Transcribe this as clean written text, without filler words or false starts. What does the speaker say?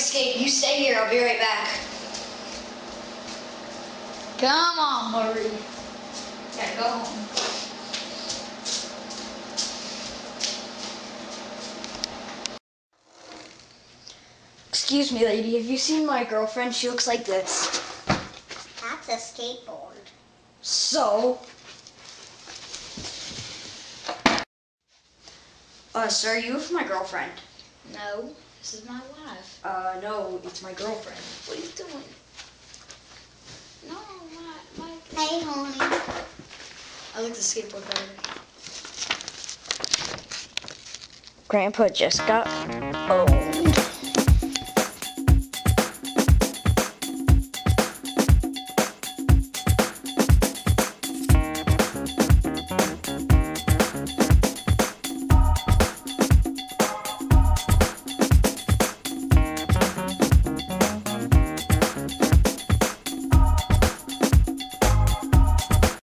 skate. You stay here. I'll be right back. Come on, Murray. Gotta go home. Excuse me, lady. Have you seen my girlfriend? She looks like this. That's a skateboard. So? Sir, you with my girlfriend? No, this is my wife. No, it's my girlfriend. What are you doing? No, my. Hey, honey. I like the skateboard better. Grandpa just got home.